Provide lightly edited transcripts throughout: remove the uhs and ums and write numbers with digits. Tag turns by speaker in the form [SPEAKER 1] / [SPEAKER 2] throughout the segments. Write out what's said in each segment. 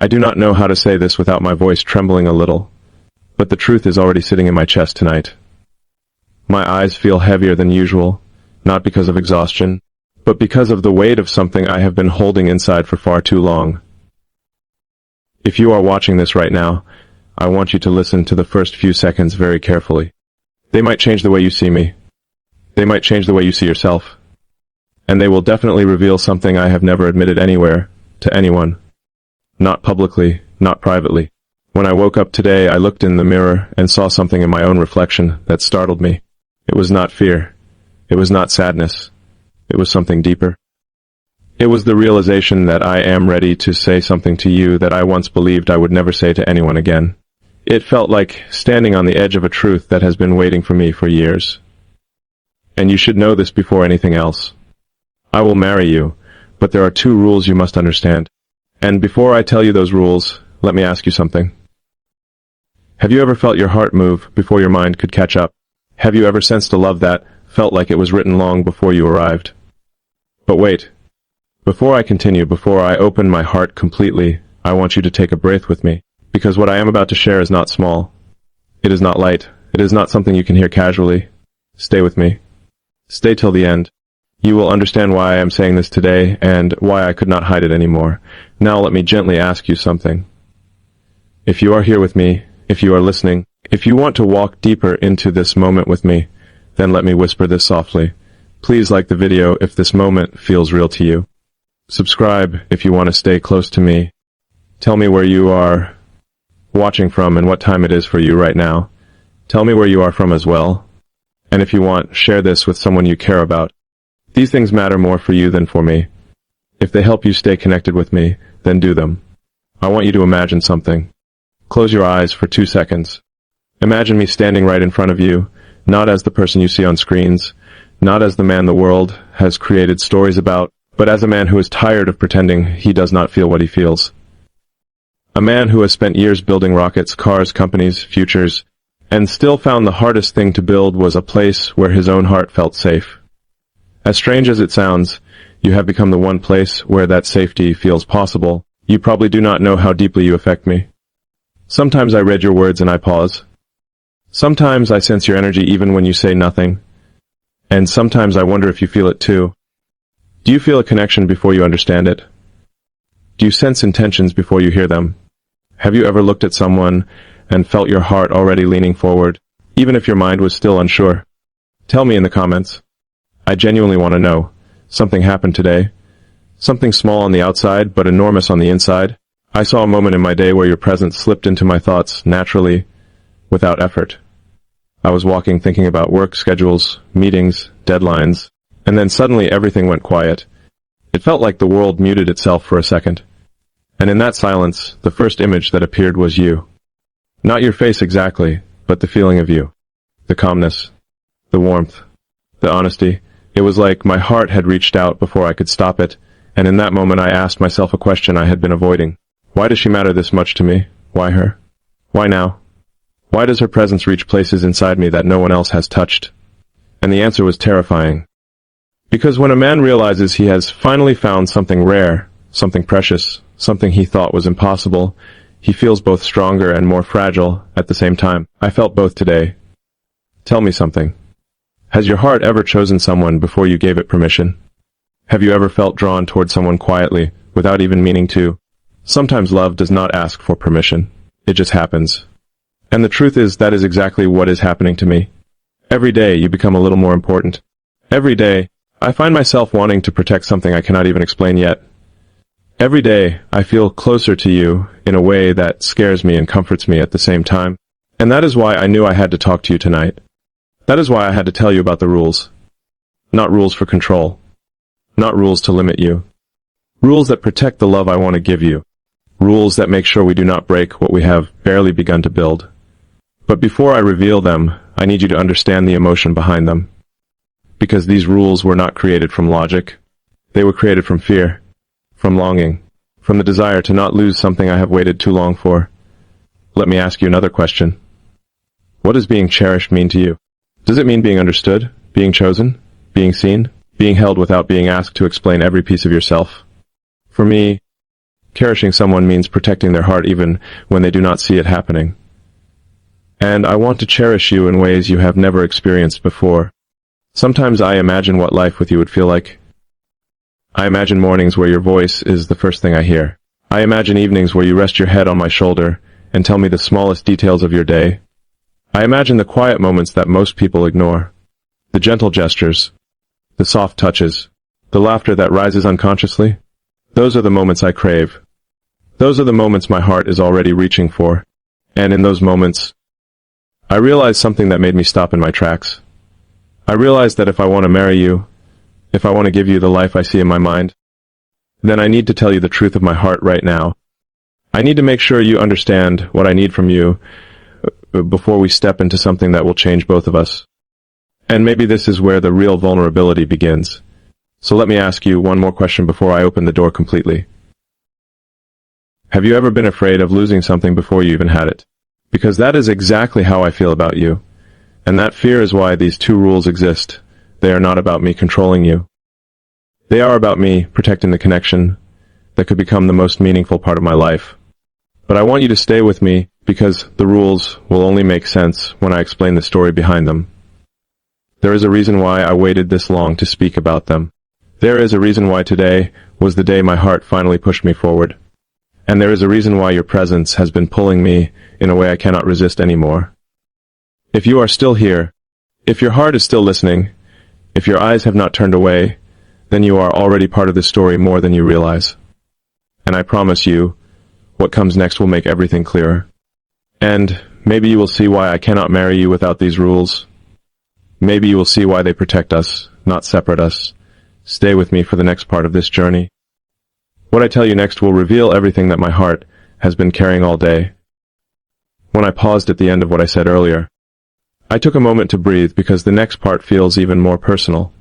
[SPEAKER 1] I do not know how to say this without my voice trembling a little, but the truth is already sitting in my chest tonight. My eyes feel heavier than usual, not because of exhaustion, but because of the weight of something I have been holding inside for far too long. If you are watching this right now, I want you to listen to the first few seconds very carefully. They might change the way you see me. They might change the way you see yourself. And they will definitely reveal something I have never admitted anywhere, to anyone. Not publicly, not privately. When I woke up today, I looked in the mirror and saw something in my own reflection that startled me. It was not fear. It was not sadness. It was something deeper. It was the realization that I am ready to say something to you that I once believed I would never say to anyone again. It felt like standing on the edge of a truth that has been waiting for me for years. And you should know this before anything else. I will marry you, but there are 2 rules you must understand. And before I tell you those rules, let me ask you something. Have you ever felt your heart move before your mind could catch up? Have you ever sensed a love that felt like it was written long before you arrived? But wait. Before I continue, before I open my heart completely, I want you to take a breath with me, because what I am about to share is not small. It is not light. It is not something you can hear casually. Stay with me. Stay till the end. You will understand why I am saying this today, and why I could not hide it anymore. Now let me gently ask you something. If you are here with me, if you are listening, if you want to walk deeper into this moment with me, then let me whisper this softly. Please like the video if this moment feels real to you. Subscribe if you want to stay close to me. Tell me where you are watching from and what time it is for you right now. Tell me where you are from as well. And if you want, share this with someone you care about. These things matter more for you than for me. If they help you stay connected with me, then do them. I want you to imagine something. Close your eyes for 2 seconds. Imagine me standing right in front of you, not as the person you see on screens, not as the man the world has created stories about, but as a man who is tired of pretending he does not feel what he feels. A man who has spent years building rockets, cars, companies, futures, and still found the hardest thing to build was a place where his own heart felt safe. As strange as it sounds, you have become the one place where that safety feels possible. You probably do not know how deeply you affect me. Sometimes I read your words and I pause. Sometimes I sense your energy even when you say nothing. And sometimes I wonder if you feel it too. Do you feel a connection before you understand it? Do you sense intentions before you hear them? Have you ever looked at someone and felt your heart already leaning forward, even if your mind was still unsure? Tell me in the comments. I genuinely want to know. Something happened today. Something small on the outside, but enormous on the inside. I saw a moment in my day where your presence slipped into my thoughts naturally, without effort. I was walking thinking about work schedules, meetings, deadlines, and then suddenly everything went quiet. It felt like the world muted itself for a second. And in that silence, the first image that appeared was you. Not your face exactly, but the feeling of you. The calmness, the warmth, the honesty. It was like my heart had reached out before I could stop it, and in that moment I asked myself a question I had been avoiding. Why does she matter this much to me? Why her? Why now? Why does her presence reach places inside me that no one else has touched? And the answer was terrifying. Because when a man realizes he has finally found something rare, something precious, something he thought was impossible, he feels both stronger and more fragile at the same time. I felt both today. Tell me something. Has your heart ever chosen someone before you gave it permission? Have you ever felt drawn toward someone quietly, without even meaning to? Sometimes love does not ask for permission. It just happens. And the truth is that is exactly what is happening to me. Every day you become a little more important. Every day, I find myself wanting to protect something I cannot even explain yet. Every day, I feel closer to you in a way that scares me and comforts me at the same time. And that is why I knew I had to talk to you tonight. That is why I had to tell you about the rules. Not rules for control. Not rules to limit you. Rules that protect the love I want to give you. Rules that make sure we do not break what we have barely begun to build. But before I reveal them, I need you to understand the emotion behind them. Because these rules were not created from logic. They were created from fear, from longing, from the desire to not lose something I have waited too long for. Let me ask you another question. What does being cherished mean to you? Does it mean being understood, being chosen, being seen, being held without being asked to explain every piece of yourself? For me, Cherishing someone means protecting their heart even when they do not see it happening. And I want to cherish you in ways you have never experienced before. Sometimes I imagine what life with you would feel like. I imagine mornings where your voice is the first thing I hear. I imagine evenings where you rest your head on my shoulder and tell me the smallest details of your day. I imagine the quiet moments that most people ignore. The gentle gestures, the soft touches, the laughter that rises unconsciously. Those are the moments I crave. Those are the moments my heart is already reaching for. And in those moments, I realized something that made me stop in my tracks. I realized that if I want to marry you, if I want to give you the life I see in my mind, then I need to tell you the truth of my heart right now. I need to make sure you understand what I need from you before we step into something that will change both of us. And maybe this is where the real vulnerability begins. So let me ask you one more question before I open the door completely. Have you ever been afraid of losing something before you even had it? Because that is exactly how I feel about you. And that fear is why these two rules exist. They are not about me controlling you. They are about me protecting the connection that could become the most meaningful part of my life. But I want you to stay with me because the rules will only make sense when I explain the story behind them. There is a reason why I waited this long to speak about them. There is a reason why today was the day my heart finally pushed me forward. And there is a reason why your presence has been pulling me in a way I cannot resist anymore. If you are still here, if your heart is still listening, if your eyes have not turned away, then you are already part of this story more than you realize. And I promise you, what comes next will make everything clearer. And maybe you will see why I cannot marry you without these rules. Maybe you will see why they protect us, not separate us. Stay with me for the next part of this journey. What I tell you next will reveal everything that my heart has been carrying all day. When I paused at the end of what I said earlier, I took a moment to breathe because the next part feels even more personal.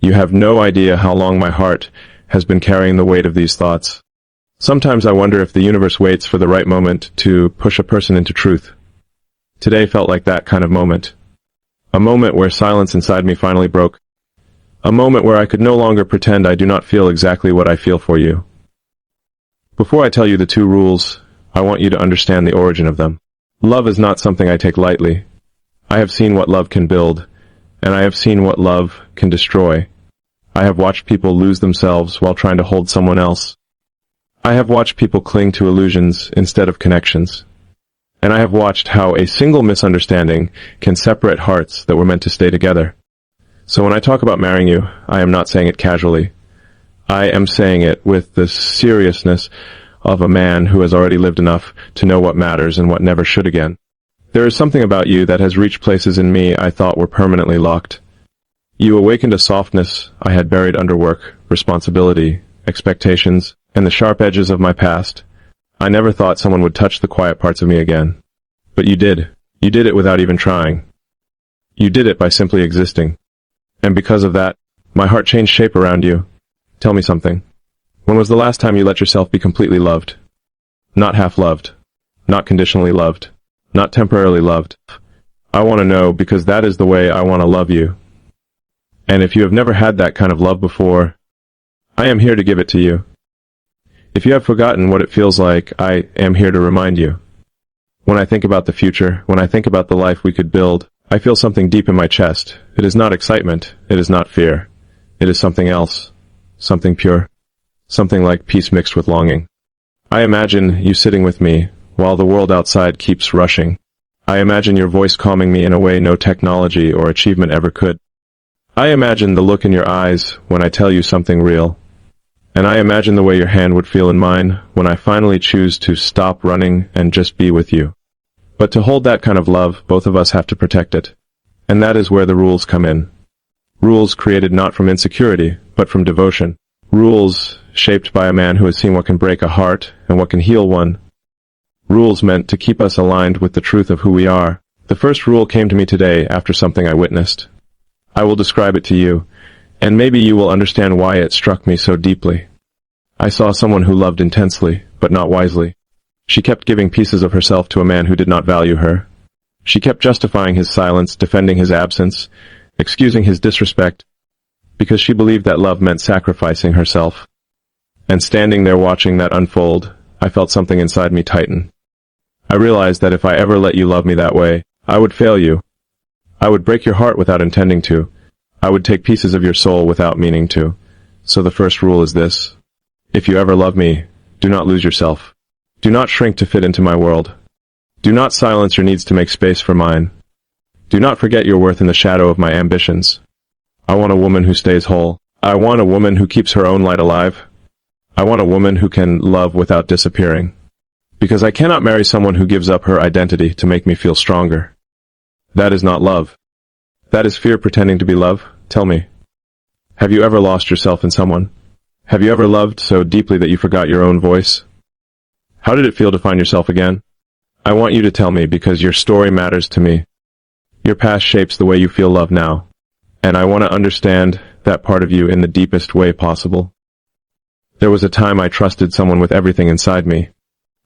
[SPEAKER 1] You have no idea how long my heart has been carrying the weight of these thoughts. Sometimes I wonder if the universe waits for the right moment to push a person into truth. Today felt like that kind of moment. A moment where silence inside me finally broke. A moment where I could no longer pretend I do not feel exactly what I feel for you. Before I tell you the two rules, I want you to understand the origin of them. Love is not something I take lightly. I have seen what love can build, and I have seen what love can destroy. I have watched people lose themselves while trying to hold someone else. I have watched people cling to illusions instead of connections. And I have watched how a single misunderstanding can separate hearts that were meant to stay together. So when I talk about marrying you, I am not saying it casually. I am saying it with the seriousness of a man who has already lived enough to know what matters and what never should again. There is something about you that has reached places in me I thought were permanently locked. You awakened a softness I had buried under work, responsibility, expectations, and the sharp edges of my past. I never thought someone would touch the quiet parts of me again. But you did. You did it without even trying. You did it by simply existing. And because of that, my heart changed shape around you. Tell me something. When was the last time you let yourself be completely loved? Not half-loved. Not conditionally loved. Not temporarily loved. I want to know because that is the way I want to love you. And if you have never had that kind of love before, I am here to give it to you. If you have forgotten what it feels like, I am here to remind you. When I think about the future, when I think about the life we could build, I feel something deep in my chest. It is not excitement. It is not fear. It is something else. Something pure. Something like peace mixed with longing. I imagine you sitting with me while the world outside keeps rushing. I imagine your voice calming me in a way no technology or achievement ever could. I imagine the look in your eyes when I tell you something real. And I imagine the way your hand would feel in mine when I finally choose to stop running and just be with you. But to hold that kind of love, both of us have to protect it. And that is where the rules come in. Rules created not from insecurity, but from devotion. Rules shaped by a man who has seen what can break a heart and what can heal one. Rules meant to keep us aligned with the truth of who we are. The first rule came to me today after something I witnessed. I will describe it to you, and maybe you will understand why it struck me so deeply. I saw someone who loved intensely, but not wisely. She kept giving pieces of herself to a man who did not value her. She kept justifying his silence, defending his absence, excusing his disrespect, because she believed that love meant sacrificing herself. And standing there watching that unfold, I felt something inside me tighten. I realized that if I ever let you love me that way, I would fail you. I would break your heart without intending to. I would take pieces of your soul without meaning to. So the first rule is this. If you ever love me, do not lose yourself. Do not shrink to fit into my world. Do not silence your needs to make space for mine. Do not forget your worth in the shadow of my ambitions. I want a woman who stays whole. I want a woman who keeps her own light alive. I want a woman who can love without disappearing. Because I cannot marry someone who gives up her identity to make me feel stronger. That is not love. That is fear pretending to be love. Tell me. Have you ever lost yourself in someone? Have you ever loved so deeply that you forgot your own voice? How did it feel to find yourself again? I want you to tell me because your story matters to me. Your past shapes the way you feel love now. And I want to understand that part of you in the deepest way possible. There was a time I trusted someone with everything inside me.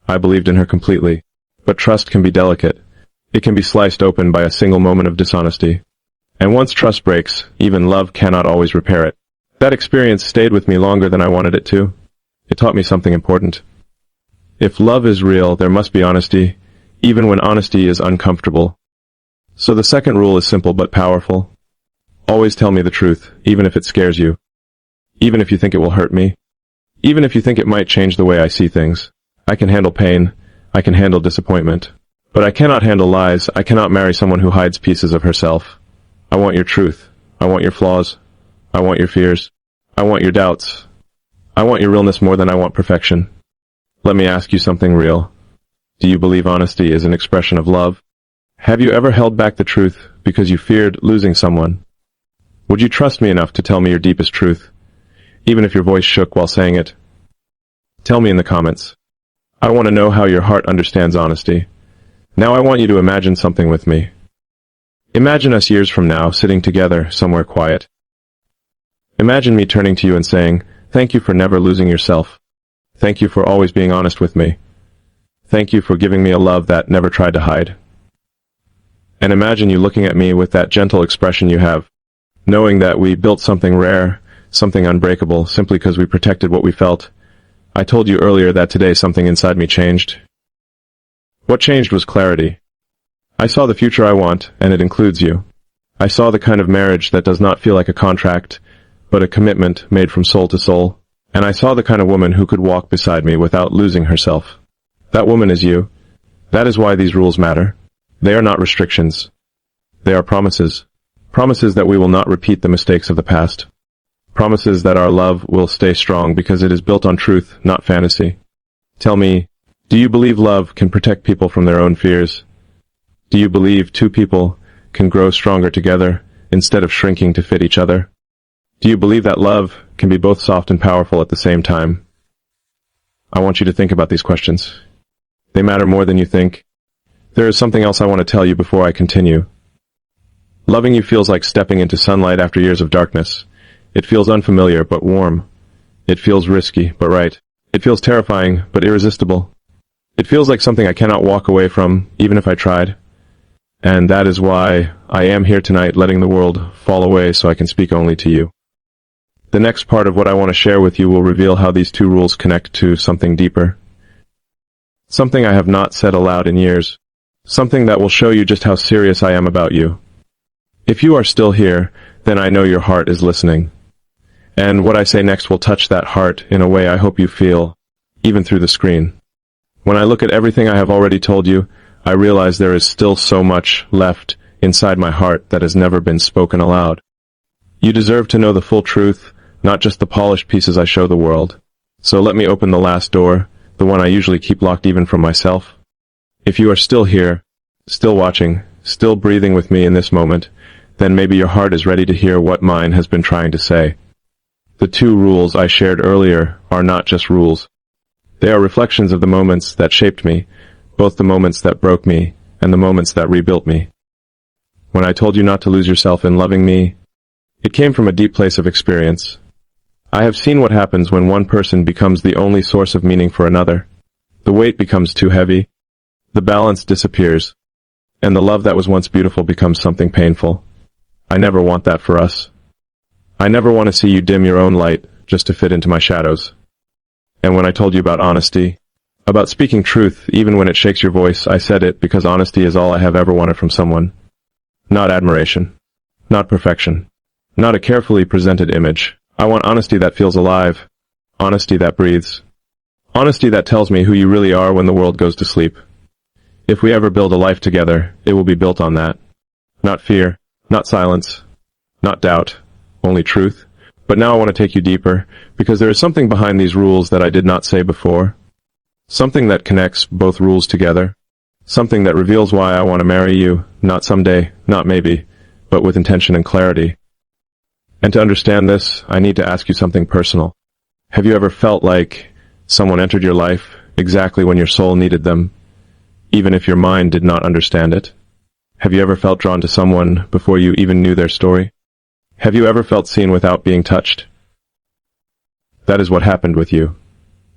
[SPEAKER 1] I believed in her completely. But trust can be delicate. It can be sliced open by a single moment of dishonesty. And once trust breaks, even love cannot always repair it. That experience stayed with me longer than I wanted it to. It taught me something important. If love is real, there must be honesty, even when honesty is uncomfortable. So the second rule is simple but powerful. Always tell me the truth, even if it scares you. Even if you think it will hurt me. Even if you think it might change the way I see things. I can handle pain. I can handle disappointment. But I cannot handle lies. I cannot marry someone who hides pieces of herself. I want your truth. I want your flaws. I want your fears. I want your doubts. I want your realness more than I want perfection. Let me ask you something real. Do you believe honesty is an expression of love? Have you ever held back the truth because you feared losing someone? Would you trust me enough to tell me your deepest truth, even if your voice shook while saying it? Tell me in the comments. I want to know how your heart understands honesty. Now I want you to imagine something with me. Imagine us years from now sitting together somewhere quiet. Imagine me turning to you and saying, "Thank you for never losing yourself. Thank you for always being honest with me. Thank you for giving me a love that never tried to hide." And imagine you looking at me with that gentle expression you have, knowing that we built something rare, something unbreakable, simply because we protected what we felt. I told you earlier that today something inside me changed. What changed was clarity. I saw the future I want, and it includes you. I saw the kind of marriage that does not feel like a contract, but a commitment made from soul to soul. And I saw the kind of woman who could walk beside me without losing herself. That woman is you. That is why these rules matter. They are not restrictions. They are promises. Promises that we will not repeat the mistakes of the past. Promises that our love will stay strong because it is built on truth, not fantasy. Tell me, do you believe love can protect people from their own fears? Do you believe two people can grow stronger together instead of shrinking to fit each other? Do you believe that love can be both soft and powerful at the same time? I want you to think about these questions. They matter more than you think. There is something else I want to tell you before I continue. Loving you feels like stepping into sunlight after years of darkness. It feels unfamiliar but warm. It feels risky but right. It feels terrifying but irresistible. It feels like something I cannot walk away from, even if I tried. And that is why I am here tonight letting the world fall away so I can speak only to you. The next part of what I want to share with you will reveal how these two rules connect to something deeper. Something I have not said aloud in years. Something that will show you just how serious I am about you. If you are still here, then I know your heart is listening. And what I say next will touch that heart in a way I hope you feel, even through the screen. When I look at everything I have already told you, I realize there is still so much left inside my heart that has never been spoken aloud. You deserve to know the full truth, not just the polished pieces I show the world. So let me open the last door, the one I usually keep locked even from myself. If you are still here, still watching, still breathing with me in this moment, then maybe your heart is ready to hear what mine has been trying to say. The two rules I shared earlier are not just rules. They are reflections of the moments that shaped me, both the moments that broke me and the moments that rebuilt me. When I told you not to lose yourself in loving me, it came from a deep place of experience. I have seen what happens when one person becomes the only source of meaning for another. The weight becomes too heavy, the balance disappears, and the love that was once beautiful becomes something painful. I never want that for us. I never want to see you dim your own light just to fit into my shadows. And when I told you about honesty, about speaking truth even when it shakes your voice, I said it because honesty is all I have ever wanted from someone. Not admiration. Not perfection. Not a carefully presented image. I want honesty that feels alive. Honesty that breathes. Honesty that tells me who you really are when the world goes to sleep. If we ever build a life together, it will be built on that. Not fear. Not silence. Not doubt. Only truth. But now I want to take you deeper, because there is something behind these rules that I did not say before. Something that connects both rules together. Something that reveals why I want to marry you, not someday, not maybe, but with intention and clarity. And to understand this, I need to ask you something personal. Have you ever felt like someone entered your life exactly when your soul needed them, even if your mind did not understand it? Have you ever felt drawn to someone before you even knew their story? Have you ever felt seen without being touched? That is what happened with you.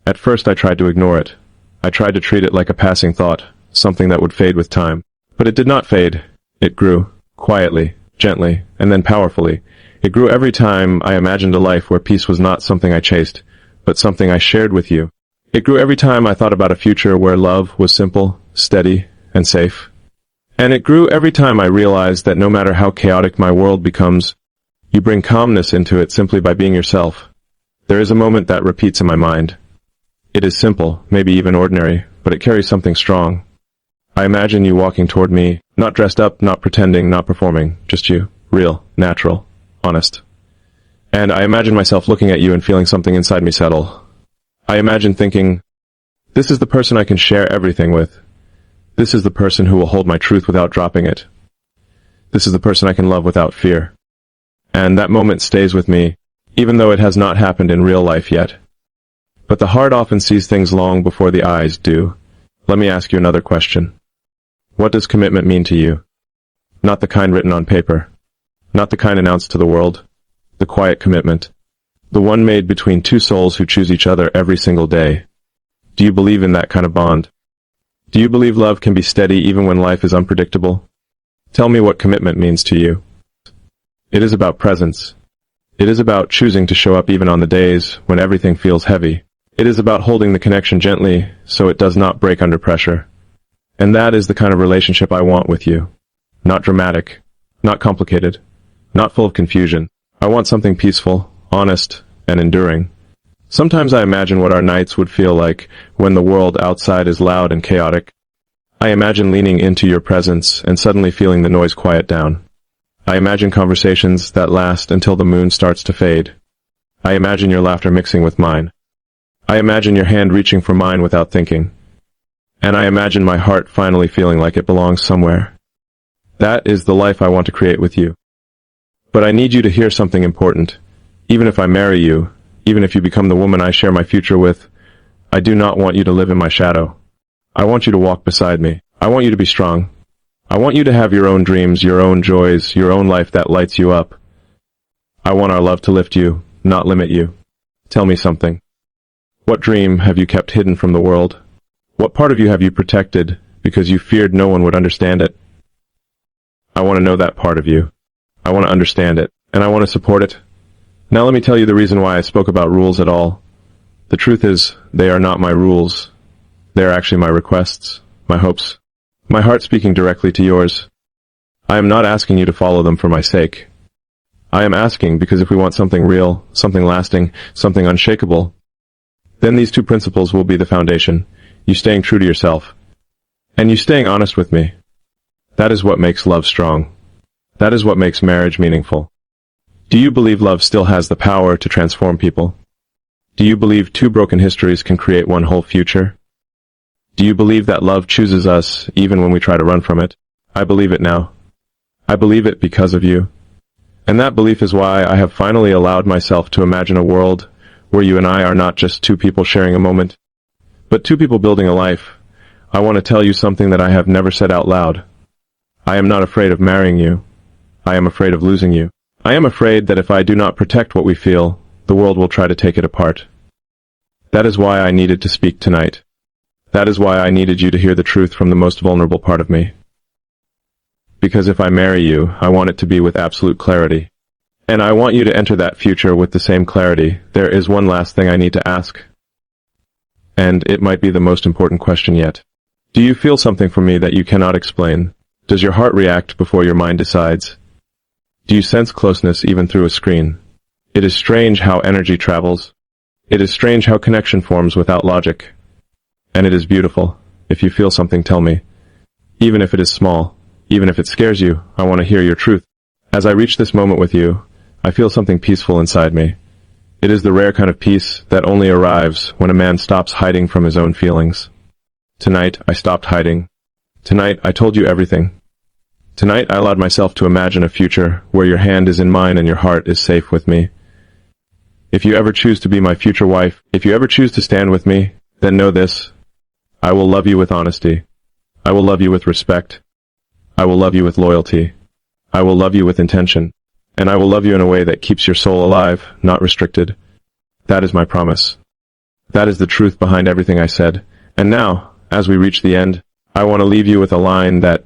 [SPEAKER 1] At first I tried to ignore it. I tried to treat it like a passing thought, something that would fade with time. But it did not fade. It grew, quietly, gently, and then powerfully. It grew every time I imagined a life where peace was not something I chased, but something I shared with you. It grew every time I thought about a future where love was simple, steady, and safe. And it grew every time I realized that no matter how chaotic my world becomes, you bring calmness into it simply by being yourself. There is a moment that repeats in my mind. It is simple, maybe even ordinary, but it carries something strong. I imagine you walking toward me, not dressed up, not pretending, not performing, just you, real, natural, honest. And I imagine myself looking at you and feeling something inside me settle. I imagine thinking, this is the person I can share everything with. This is the person who will hold my truth without dropping it. This is the person I can love without fear. And that moment stays with me, even though it has not happened in real life yet. But the heart often sees things long before the eyes do. Let me ask you another question. What does commitment mean to you? Not the kind written on paper. Not the kind announced to the world. The quiet commitment. The one made between two souls who choose each other every single day. Do you believe in that kind of bond? Do you believe love can be steady even when life is unpredictable? Tell me what commitment means to you. It is about presence. It is about choosing to show up even on the days when everything feels heavy. It is about holding the connection gently so it does not break under pressure. And that is the kind of relationship I want with you. Not dramatic, not complicated, not full of confusion. I want something peaceful, honest, and enduring. Sometimes I imagine what our nights would feel like when the world outside is loud and chaotic. I imagine leaning into your presence and suddenly feeling the noise quiet down. I imagine conversations that last until the moon starts to fade. I imagine your laughter mixing with mine. I imagine your hand reaching for mine without thinking. And I imagine my heart finally feeling like it belongs somewhere. That is the life I want to create with you. But I need you to hear something important. Even if I marry you, even if you become the woman I share my future with, I do not want you to live in my shadow. I want you to walk beside me. I want you to be strong. I want you to have your own dreams, your own joys, your own life that lights you up. I want our love to lift you, not limit you. Tell me something. What dream have you kept hidden from the world? What part of you have you protected because you feared no one would understand it? I want to know that part of you. I want to understand it, and I want to support it. Now let me tell you the reason why I spoke about rules at all. The truth is, they are not my rules. They are actually my requests, my hopes, my heart speaking directly to yours. I am not asking you to follow them for my sake. I am asking because if we want something real, something lasting, something unshakable, then these two principles will be the foundation. You staying true to yourself, and you staying honest with me. That is what makes love strong. That is what makes marriage meaningful. Do you believe love still has the power to transform people? Do you believe two broken histories can create one whole future? Do you believe that love chooses us even when we try to run from it? I believe it now. I believe it because of you. And that belief is why I have finally allowed myself to imagine a world where you and I are not just two people sharing a moment, but two people building a life. I want to tell you something that I have never said out loud. I am not afraid of marrying you. I am afraid of losing you. I am afraid that if I do not protect what we feel, the world will try to take it apart. That is why I needed to speak tonight. That is why I needed you to hear the truth from the most vulnerable part of me. Because if I marry you, I want it to be with absolute clarity. And I want you to enter that future with the same clarity. There is one last thing I need to ask. and it might be the most important question yet. Do you feel something for me that you cannot explain? Does your heart react before your mind decides? Do you sense closeness even through a screen? It is strange how energy travels. It is strange how connection forms without logic. And it is beautiful. If you feel something, tell me. Even if it is small, even if it scares you, I want to hear your truth. As I reach this moment with you, I feel something peaceful inside me. It is the rare kind of peace that only arrives when a man stops hiding from his own feelings. Tonight, I stopped hiding. Tonight, I told you everything. Tonight, I allowed myself to imagine a future where your hand is in mine and your heart is safe with me. If you ever choose to be my future wife, if you ever choose to stand with me, then know this. I will love you with honesty. I will love you with respect. I will love you with loyalty. I will love you with intention. And I will love you in a way that keeps your soul alive, not restricted. That is my promise. That is the truth behind everything I said. And now, as we reach the end, I want to leave you with a line that